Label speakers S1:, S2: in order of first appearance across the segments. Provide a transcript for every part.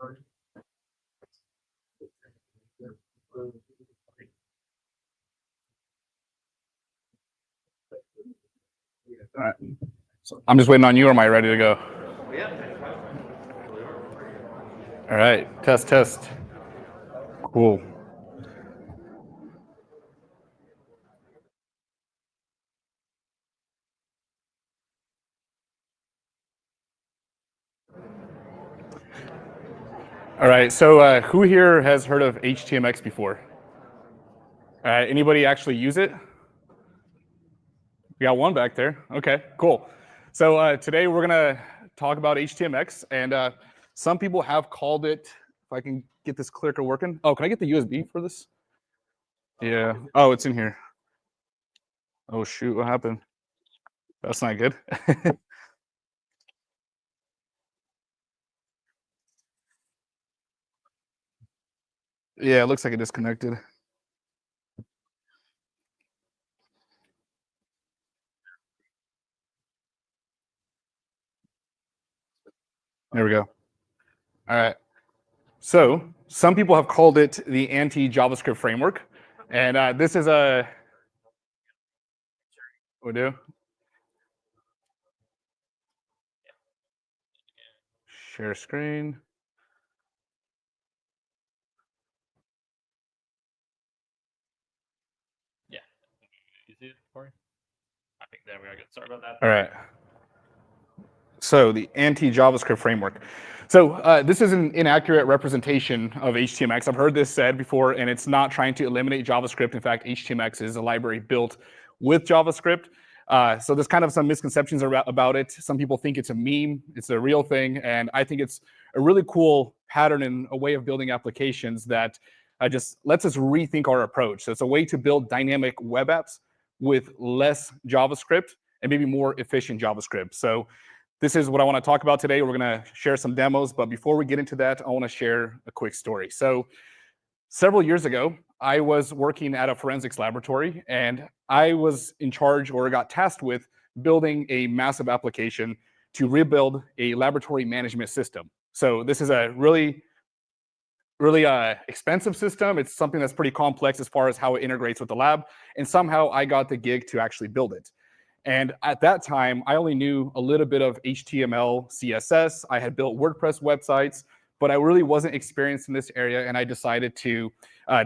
S1: All right. So I'm just waiting on you, or am I ready to go? All right. Test, test. Cool. All right. So who here has heard of HTMX before? All right. Anybody actually use it? We got one back there. Okay, cool. So today we're going to talk about HTMX, and some people have called it, if I can get this clicker working. Oh, can I get the USB for this? Yeah. Oh, it's in here. Oh, shoot. What happened? That's not good. Yeah, it looks like it disconnected. There we go. All right. So some people have called it the anti-JavaScript framework. And this is a, we do? Share screen.
S2: Yeah. You see it for you? I think there we are good. Sorry about that.
S1: All right. So the anti-JavaScript framework. So this is an inaccurate representation of HTMX. I've heard this said before, and it's not trying to eliminate JavaScript. In fact, HTMX is a library built with JavaScript. So there's kind of some misconceptions about it. Some people think it's a meme, it's a real thing, and I think it's a really cool pattern and a way of building applications that just lets us rethink our approach. So it's a way to build dynamic web apps with less JavaScript and maybe more efficient JavaScript. So this is what I want to talk about today. We're going to share some demos, but before we get into that, I want to share a quick story. So several years ago, I was working at a forensics laboratory, and I was in charge, or got tasked with, building a massive application to rebuild a laboratory management system. So this is a really expensive system. It's something that's pretty complex as far as how it integrates with the lab, and somehow I got the gig to actually build it. And at that time, I only knew a little bit of HTML, CSS. I had built WordPress websites, but I really wasn't experienced in this area. And I decided to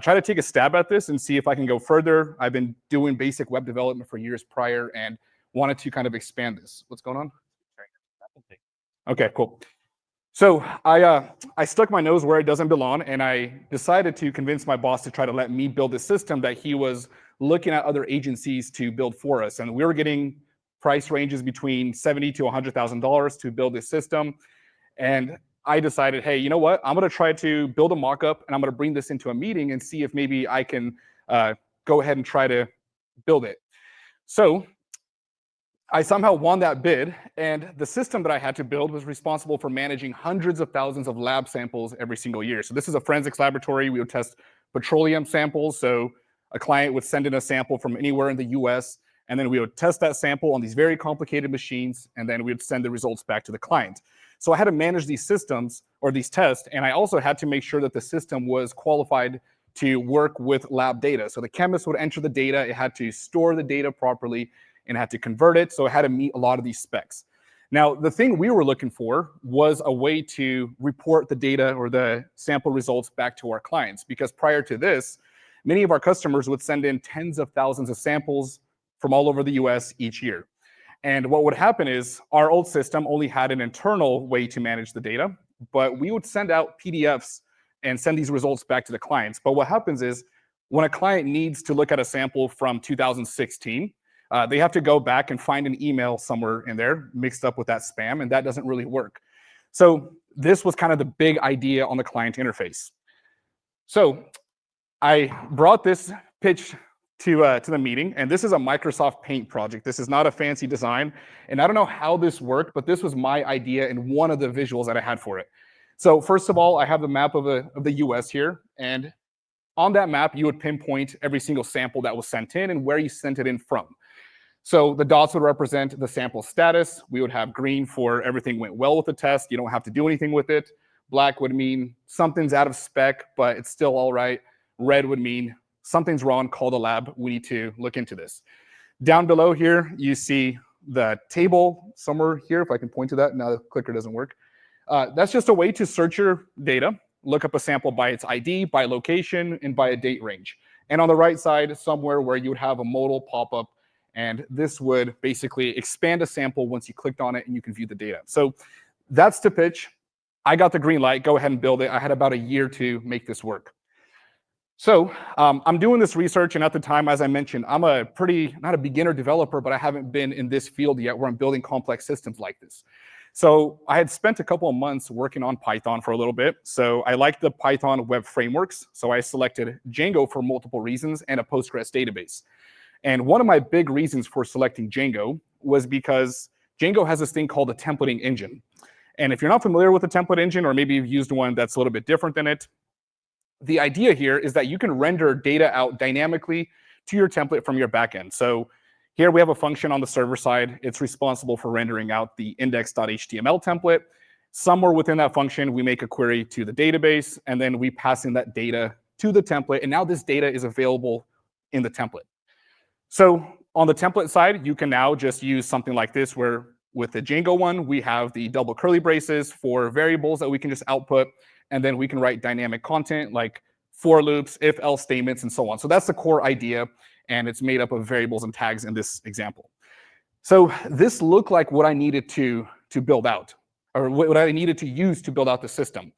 S1: try to take a stab at this and see if I can go further. I've been doing basic web development for years prior and wanted to kind of expand this. What's going on? Okay, cool. So I stuck my nose where it doesn't belong, and I decided to convince my boss to try to let me build a system that he was looking at other agencies to build for us. And we were getting price ranges between $70,000 to $100,000 to build this system. And I decided, hey, you know what? I'm going to try to build a mock-up, and I'm going to bring this into a meeting and see if maybe I can go ahead and try to build it. So I somehow won that bid, and the system that I had to build was responsible for managing hundreds of thousands of lab samples every single year. So this is a forensics laboratory. We would test petroleum samples. So a client would send in a sample from anywhere in the US, and then we would test that sample on these very complicated machines, and then we would send the results back to the client. So I had to manage these systems, or these tests, and I also had to make sure that the system was qualified to work with lab data. So the chemist would enter the data, it had to store the data properly, and had to convert it. So it had to meet a lot of these specs. Now, the thing we were looking for was a way to report the data or the sample results back to our clients, because prior to this, many of our customers would send in tens of thousands of samples from all over the US each year. And what would happen is our old system only had an internal way to manage the data, but we would send out PDFs and send these results back to the clients. But what happens is when a client needs to look at a sample from 2016, they have to go back and find an email somewhere in there mixed up with that spam, and that doesn't really work. So this was kind of the big idea on the client interface. So I brought this pitch to the meeting, and this is a Microsoft Paint project. This is not a fancy design, and I don't know how this worked, but this was my idea and one of the visuals that I had for it. So first of all, I have the map of the US here, and on that map, you would pinpoint every single sample that was sent in and where you sent it in from. So the dots would represent the sample status. We would have green for everything went well with the test. You don't have to do anything with it. Black would mean something's out of spec, but it's still all right. Red would mean something's wrong, call the lab, we need to look into this. Down below here, you see the table somewhere here, if I can point to that. Now the clicker doesn't work. That's just a way to search your data, look up a sample by its ID, by location, and by a date range. And on the right side, somewhere where you would have a modal pop-up, and this would basically expand a sample once you clicked on it and you can view the data. So that's the pitch. I got the green light, go ahead and build it. I had about a year to make this work. So I'm doing this research, and at the time, as I mentioned, I'm a not a beginner developer, but I haven't been in this field yet where I'm building complex systems like this. So I had spent a couple of months working on Python for a little bit. So I liked the Python web frameworks. So I selected Django for multiple reasons and a Postgres database. And one of my big reasons for selecting Django was because Django has this thing called a templating engine. And if you're not familiar with a template engine, or maybe you've used one that's a little bit different than it, the idea here is that you can render data out dynamically to your template from your backend. So here we have a function on the server side. It's responsible for rendering out the index.html template. Somewhere within that function, we make a query to the database, and then we pass in that data to the template. And now this data is available in the template. So on the template side, you can now just use something like this, where with the Django one, we have the double curly braces for variables that we can just output. And then we can write dynamic content like for loops, if else statements, and so on. So that's the core idea, and it's made up of variables and tags in this example. So this looked like what I needed to build out, or what I needed to use to build out the system.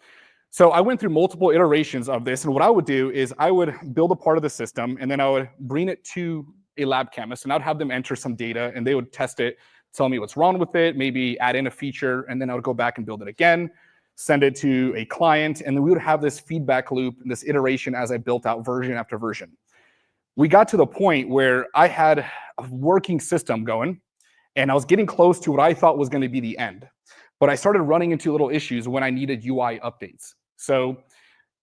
S1: So I went through multiple iterations of this, and what I would do is I would build a part of the system, and then I would bring it to a lab chemist, and I'd have them enter some data, and they would test it, tell me what's wrong with it, maybe add in a feature, and then I would go back and build it again, send it to a client, and then we would have this feedback loop, this iteration as I built out version after version. We got to the point where I had a working system going, and I was getting close to what I thought was going to be the end. But I started running into little issues when I needed UI updates. So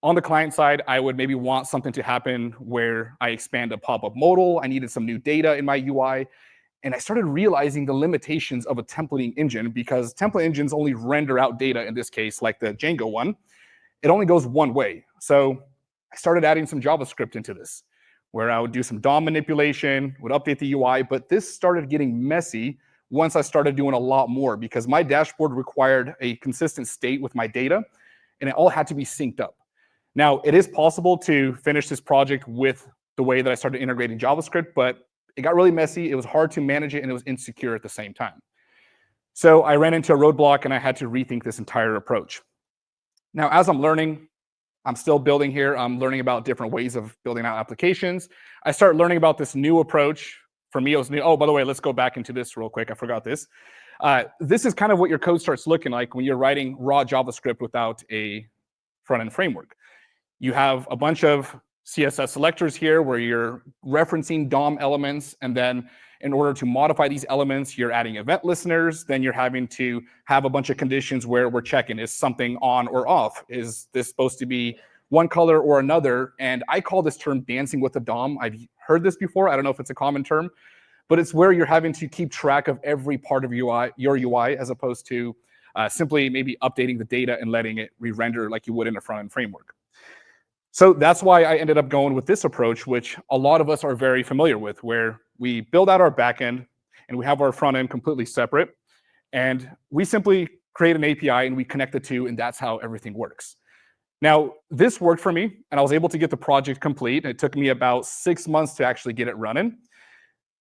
S1: on the client side, I would maybe want something to happen where I expand a pop-up modal. I needed some new data in my UI. And I started realizing the limitations of a templating engine, because template engines only render out data, in this case, like the Django one. It only goes one way. So I started adding some JavaScript into this, where I would do some DOM manipulation, would update the UI, but this started getting messy once I started doing a lot more, because my dashboard required a consistent state with my data, and it all had to be synced up. Now, it is possible to finish this project with the way that I started integrating JavaScript, but it got really messy, it was hard to manage it, and it was insecure at the same time. So I ran into a roadblock, and I had to rethink this entire approach. Now, as I'm learning, I'm still building here, I'm learning about different ways of building out applications. I start learning about this new approach. For me, it was new. Oh, by the way, let's go back into this real quick, I forgot this. This is kind of what your code starts looking like when you're writing raw JavaScript without a front-end framework. You have a bunch of CSS selectors here where you're referencing DOM elements, and then in order to modify these elements, you're adding event listeners, then you're having to have a bunch of conditions where we're checking, is something on or off? Is this supposed to be one color or another? And I call this term dancing with the DOM. I've heard this before, I don't know if it's a common term, but it's where you're having to keep track of every part of your UI, as opposed to simply maybe updating the data and letting it re-render like you would in a front-end framework. So that's why I ended up going with this approach, which a lot of us are very familiar with, where we build out our backend and we have our front end completely separate. And we simply create an API and we connect the two, and that's how everything works. Now, this worked for me, and I was able to get the project complete. It took me about 6 months to actually get it running.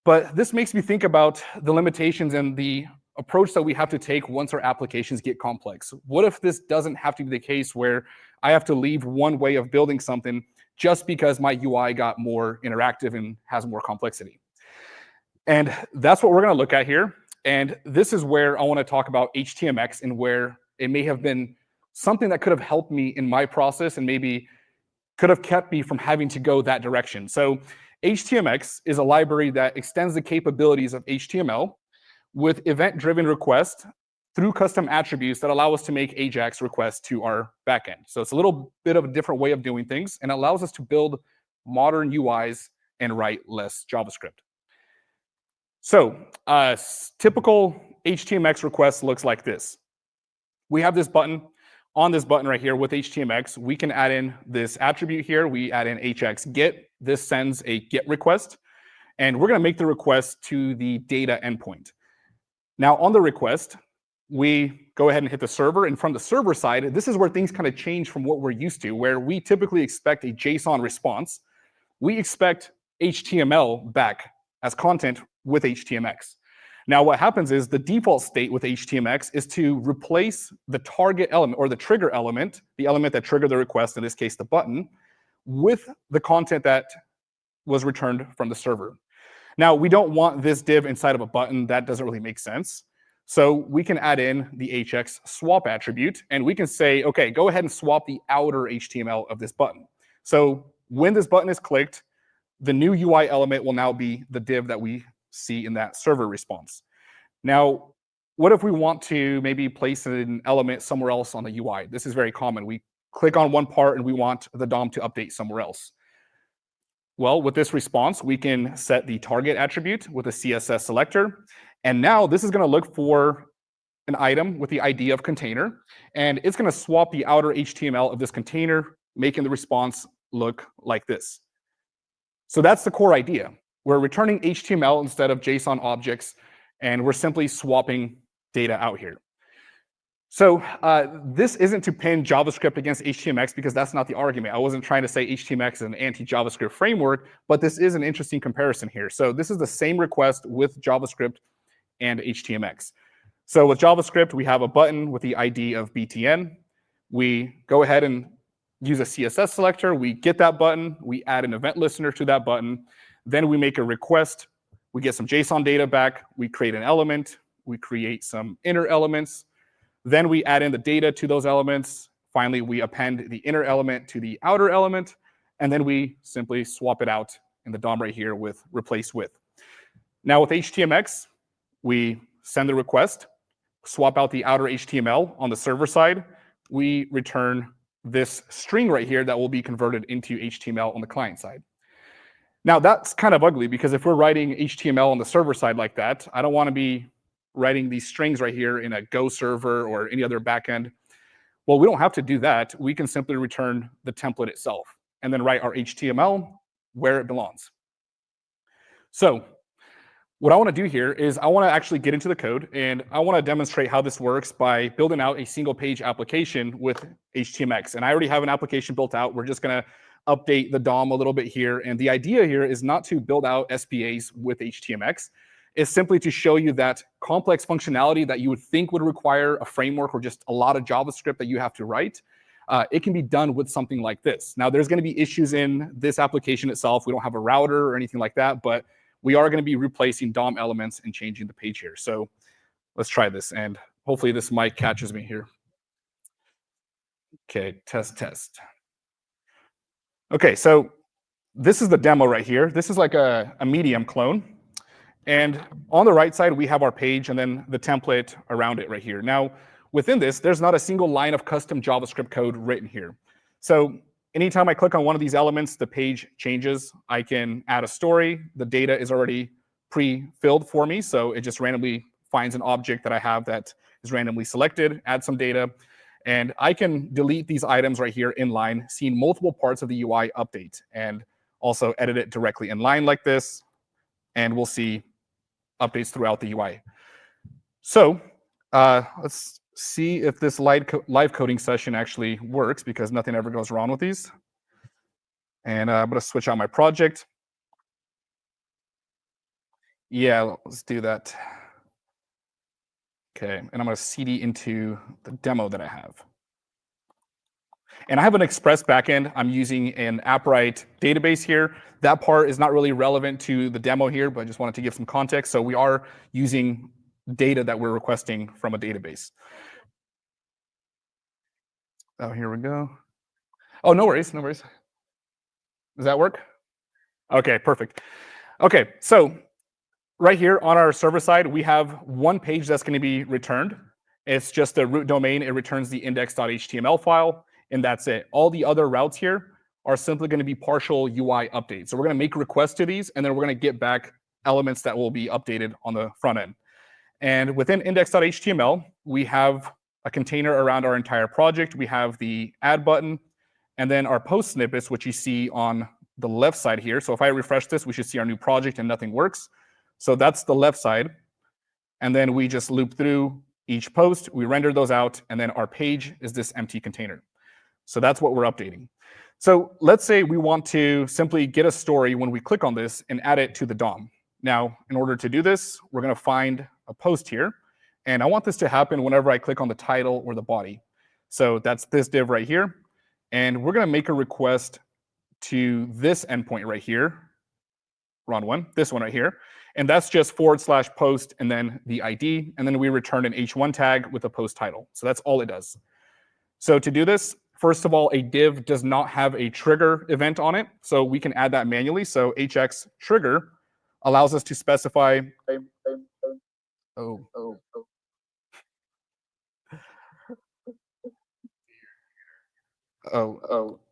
S1: But this makes me think about the limitations and the approach that we have to take once our applications get complex. What if this doesn't have to be the case, where I have to leave one way of building something just because my UI got more interactive and has more complexity? And that's what we're going to look at here. And this is where I want to talk about HTMX, and where it may have been something that could have helped me in my process and maybe could have kept me from having to go that direction. So HTMX is a library that extends the capabilities of HTML with event-driven requests through custom attributes that allow us to make AJAX requests to our backend. So it's a little bit of a different way of doing things, and allows us to build modern UIs and write less JavaScript. So typical HTMX request looks like this. We have this button on this button right here with HTMX, we can add in this attribute here. We add in HX get. This sends a get request, and we're going to make the request to the data endpoint. Now, on the request, we go ahead and hit the server. And from the server side, this is where things kind of change from what we're used to, where we typically expect a JSON response. We expect HTML back as content with HTMX. Now, what happens is the default state with HTMX is to replace the target element or the trigger element, the element that triggered the request, in this case, the button, with the content that was returned from the server. Now, we don't want this div inside of a button. That doesn't really make sense. So we can add in the HX swap attribute, and we can say, OK, go ahead and swap the outer HTML of this button. So when this button is clicked, the new UI element will now be the div that we see in that server response. Now, what if we want to maybe place an element somewhere else on the UI? This is very common. We click on one part and we want the DOM to update somewhere else. Well, with this response, we can set the target attribute with a CSS selector. And now this is going to look for an item with the ID of container. And it's going to swap the outer HTML of this container, making the response look like this. So that's the core idea. We're returning HTML instead of JSON objects, and we're simply swapping data out here. So this isn't to pin JavaScript against HTMX, because that's not the argument. I wasn't trying to say HTMX is an anti-JavaScript framework, but this is an interesting comparison here. So this is the same request with JavaScript and HTMX. So with JavaScript, we have a button with the ID of BTN. We go ahead and use a CSS selector. We get that button. We add an event listener to that button. Then we make a request. We get some JSON data back. We create an element. We create some inner elements. Then we add in the data to those elements. Finally, we append the inner element to the outer element. And then we simply swap it out in the DOM right here with replace with. Now with HTMX, we send the request, swap out the outer HTML on the server side. We return this string right here that will be converted into HTML on the client side. Now that's kind of ugly, because if we're writing HTML on the server side like that, I don't want to be writing these strings right here in a Go server or any other backend. Well, we don't have to do that. We can simply return the template itself and then write our HTML where it belongs. So what I want to do here is I want to actually get into the code, and I want to demonstrate how this works by building out a single page application with HTMX. And I already have an application built out. We're just going to update the DOM a little bit here. And the idea here is not to build out SPAs with HTMX. It's simply to show you that complex functionality that you would think would require a framework or just a lot of JavaScript that you have to write. It can be done with something like this. Now, there's going to be issues in this application itself. We don't have a router or anything like that, but we are going to be replacing DOM elements and changing the page here. So let's try this, and hopefully this mic catches me here. Okay, test. Okay, so this is the demo right here. This is like a Medium clone. And on the right side, we have our page and then the template around it right here. Now, within this, there's not a single line of custom JavaScript code written here. So anytime I click on one of these elements, the page changes. I can add a story. The data is already pre-filled for me, so it just randomly finds an object that I have that is randomly selected, add some data, and I can delete these items right here in line, seeing multiple parts of the UI update, and also edit it directly in line like this, and we'll see updates throughout the UI. So let's see if this live coding session actually works, because nothing ever goes wrong with these. And I'm going to switch out my project. Yeah, let's do that. Okay, and I'm going to CD into the demo that I have. And I have an Express backend. I'm using an AppWrite database here. That part is not really relevant to the demo here, but I just wanted to give some context. So we are using data that we're requesting from a database. Oh, here we go. Oh, no worries, no worries. Does that work? Okay, perfect. Okay, so right here on our server side, we have one page that's going to be returned. It's just a root domain. It returns the index.html file, and that's it. All the other routes here are simply going to be partial UI updates. So we're going to make requests to these, and then we're going to get back elements that will be updated on the front end. And within index.html, we have a container around our entire project. We have the add button, and then our post snippets, which you see on the left side here. So if I refresh this, we should see our new project and nothing works. So that's the left side. And then we just loop through each post, we render those out, and then our page is this empty container. So that's what we're updating. So let's say we want to simply get a story when we click on this and add it to the DOM. Now, in order to do this, we're going to find a post here. And I want this to happen whenever I click on the title or the body. So that's this div right here. And we're going to make a request to this endpoint right here. Wrong one, this one right here. And that's just /post and then the ID. And then we return an h1 tag with a post title. So that's all it does. So to do this, first of all, a div does not have a trigger event on it. So we can add that manually. So hx trigger allows us to specify.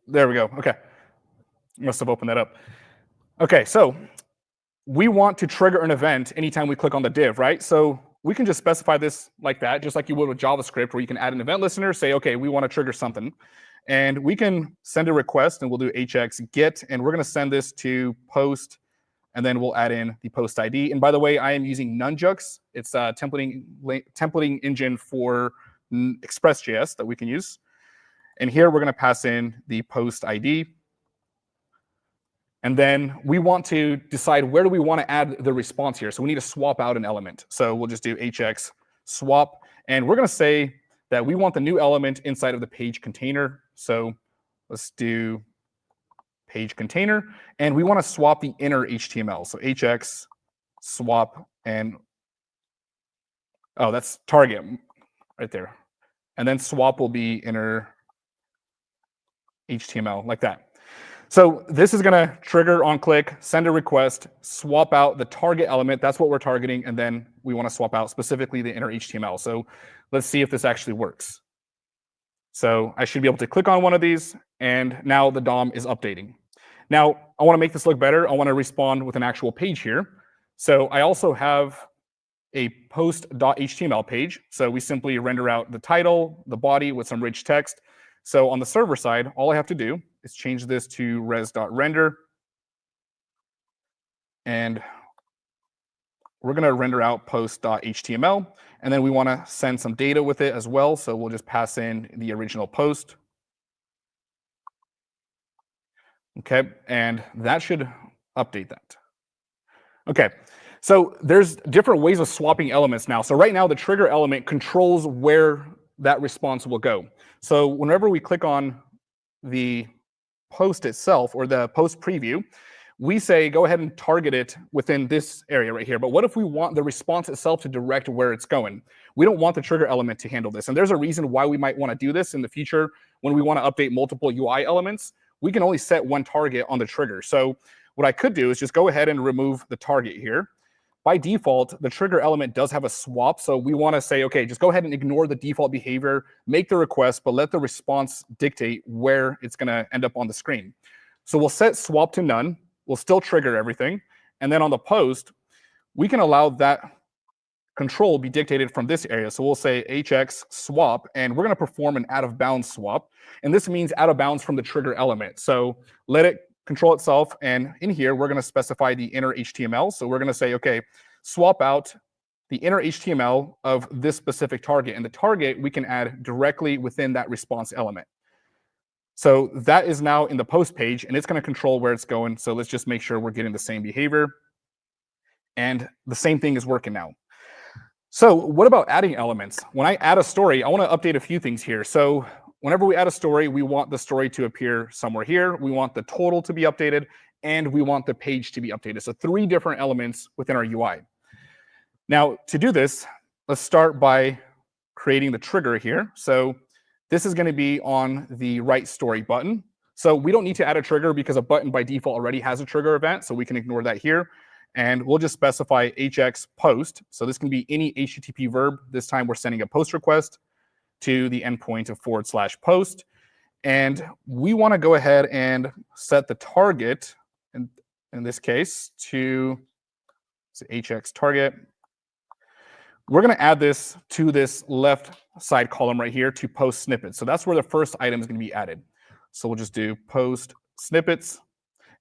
S1: There we go. Okay. Must have opened that up. Okay, so we want to trigger an event anytime we click on the div, right? So we can just specify this like that, just like you would with JavaScript, where you can add an event listener, say, okay, we want to trigger something. And we can send a request, and we'll do hx get, and we're going to send this to post, and then we'll add in the post ID. And by the way, I am using Nunjux. It's a templating engine for Express.js that we can use. And here we're going to pass in the post ID. And then we want to decide where do we want to add the response here. So we need to swap out an element. So we'll just do hx swap. And we're going to say that we want the new element inside of the page container. So let's do page container. And we want to swap the inner HTML. So hx swap and, oh, that's target right there. And then swap will be inner HTML like that. So this is going to trigger on click, send a request, swap out the target element. That's what we're targeting. And then we want to swap out specifically the inner HTML. So let's see if this actually works. So I should be able to click on one of these. And now the DOM is updating. Now, I want to make this look better. I want to respond with an actual page here. So I also have a post.html page. So we simply render out the title, the body with some rich text. So on the server side, all I have to do is change this to res.render. And we're going to render out post.html. And then we want to send some data with it as well. So we'll just pass in the original post. Okay, and that should update that. Okay, so there's different ways of swapping elements now. So right now, the trigger element controls where that response will go. So whenever we click on the post itself or the post preview, we say go ahead and target it within this area right here. But what if we want the response itself to direct where it's going? We don't want the trigger element to handle this. And there's a reason why we might want to do this in the future when we want to update multiple UI elements. We can only set one target on the trigger. So what I could do is just go ahead and remove the target here. By default, the trigger element does have a swap. So we want to say, okay, just go ahead and ignore the default behavior, make the request, but let the response dictate where it's going to end up on the screen. So we'll set swap to none. We'll still trigger everything. And then on the post, we can allow that control be dictated from this area. So we'll say hx swap, and we're going to perform an out of bounds swap. And this means out of bounds from the trigger element. So let it control itself. And in here, we're going to specify the inner HTML. So we're going to say, okay, swap out the inner HTML of this specific target. And the target we can add directly within that response element. So that is now in the post page, and it's going to control where it's going. So let's just make sure we're getting the same behavior. And the same thing is working now. So what about adding elements? When I add a story, I want to update a few things here. So whenever we add a story, we want the story to appear somewhere here. We want the total to be updated, and we want the page to be updated. So 3 different elements within our UI. Now, to do this, let's start by creating the trigger here. So this is going to be on the write story button. So we don't need to add a trigger because a button by default already has a trigger event. So we can ignore that here. And we'll just specify hx post. So this can be any HTTP verb. This time we're sending a post request to the endpoint of /post. And we want to go ahead and set the target, in this case, to hx target. we're going to add this to this left side column right here to post snippets. So that's where the first item is going to be added. So we'll just do post snippets.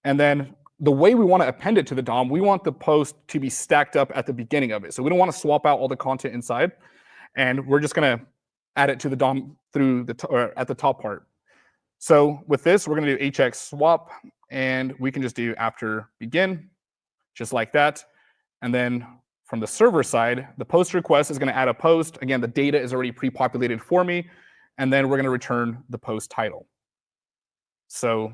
S1: And then the way we want to append it to the DOM, we want the post to be stacked up at the beginning of it. So we don't want to swap out all the content inside. And we're just going to add it to the DOM through or at the top part. So with this, we're going to do HX swap, and we can just do after begin, just like that. And then from the server side, the post request is going to add a post. Again, the data is already pre-populated for me. And then we're going to return the post title. So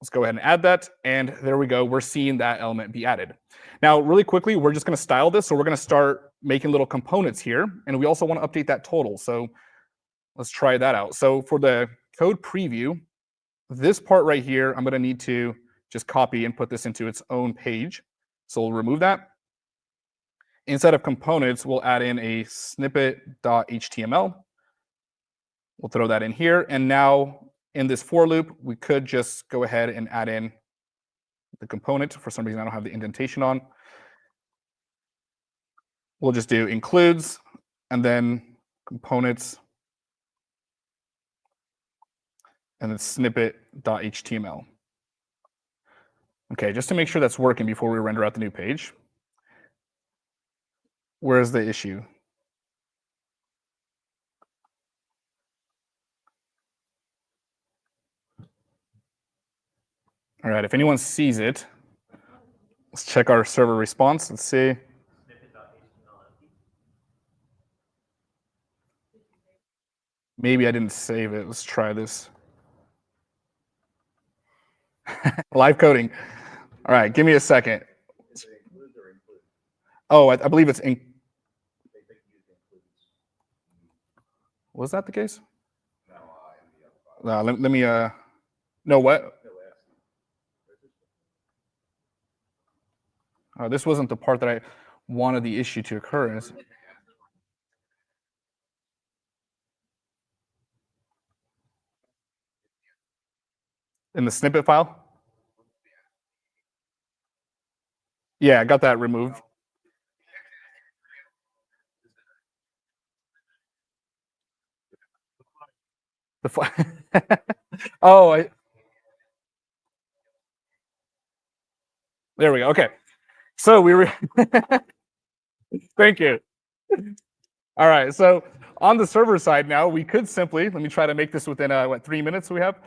S1: let's go ahead and add that. And there we go. We're seeing that element be added. Now, really quickly, we're just going to style this. So we're going to start making little components here. And we also want to update that total. So let's try that out. So for the code preview, this part right here, I'm going to need to just copy and put this into its own page. So we'll remove that. Instead of components, we'll add in a snippet.html. We'll throw that in here. And now in this for loop, we could just go ahead and add in the component. For some reason, I don't have the indentation on. We'll just do includes and then components and then snippet.html. Okay, just to make sure that's working before we render out the new page. Where's the issue? All right, if anyone sees it, let's check our server response. Let's see. Maybe I didn't save it. Let's try this. Live coding. All right, give me a second. Oh, I believe it's in. Was that the case? Let me. No, what? This wasn't the part that I wanted the issue to occur. In the snippet file? Yeah, I got that removed. Oh, there we go. Okay. So we were. Thank you. All right. So on the server side now, we could simply, let me try to make this within, 3 minutes we have.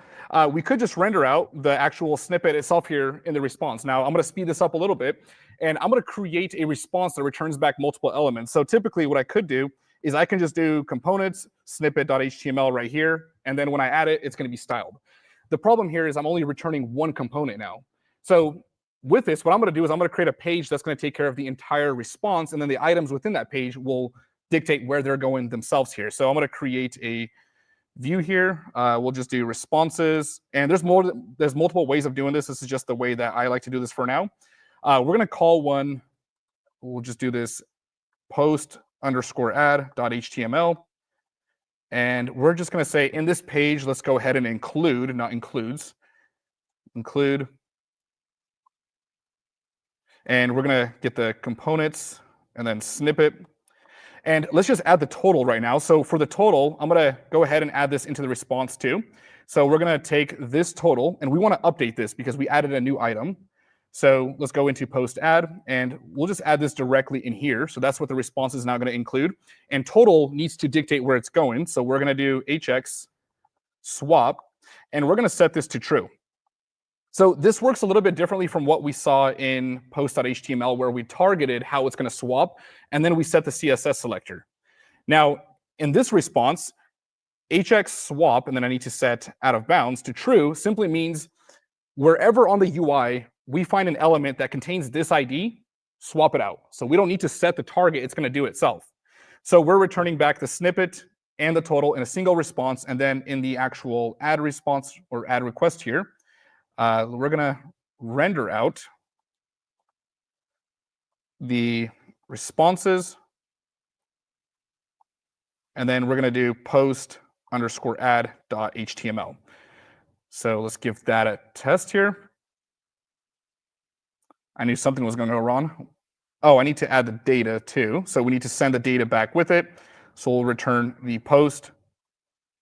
S1: We could just render out the actual snippet itself here in the response. Now, I'm going to speed this up a little bit, and I'm going to create a response that returns back multiple elements. So typically what I could do is I can just do components, snippet.html right here, and then when I add it, it's going to be styled. The problem here is I'm only returning one component now. So with this, what I'm going to do is I'm going to create a page that's going to take care of the entire response, and then the items within that page will dictate where they're going themselves here. So I'm going to create a view here. We'll just do responses, and there's multiple ways of doing this. This is just the way that I like to do this for now. We're going to call one. We'll just do this post_add.html, and we're just going to say in this page, let's go ahead and include, not includes, include. And we're going to get the components and then snippet. And let's just add the total right now. So for the total, I'm going to go ahead and add this into the response too. So we're going to take this total, and we want to update this because we added a new item. So let's go into post add, and we'll just add this directly in here. So that's what the response is now going to include. And total needs to dictate where it's going. So we're going to do HX swap, and we're going to set this to true. So this works a little bit differently from what we saw in post.html, where we targeted how it's going to swap, and then we set the CSS selector. Now, in this response, HX swap, and then I need to set out of bounds to true, simply means wherever on the UI we find an element that contains this ID, swap it out. So we don't need to set the target, it's going to do it itself. So we're returning back the snippet and the total in a single response, and then in the actual add response or add request here, we're going to render out the responses, and then we're going to do post_add.html. So let's give that a test here. I knew something was going to go wrong. Oh, I need to add the data too. So we need to send the data back with it. So we'll return the post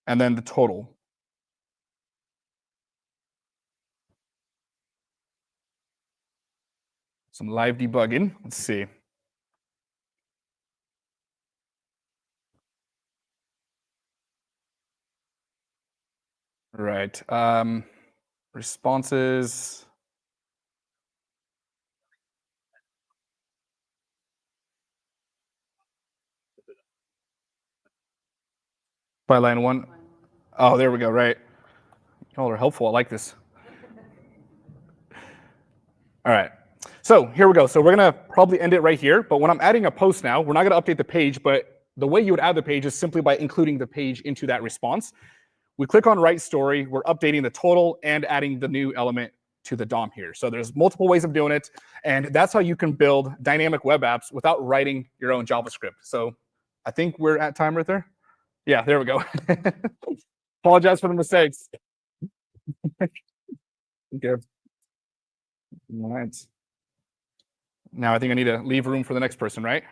S1: and then the total. Some live debugging. Let's see. Right. Responses. By line 1. Oh, there we go. Right. Y'all are helpful. I like this. All right. So here we go. So we're going to probably end it right here. But when I'm adding a post now, we're not going to update the page. But the way you would add the page is simply by including the page into that response. We click on write story. We're updating the total and adding the new element to the DOM here. So there's multiple ways of doing it. And that's how you can build dynamic web apps without writing your own JavaScript. So I think we're at time right there. Yeah, there we go. Apologize for the mistakes. Okay. All right. Now I think I need to leave room for the next person, right?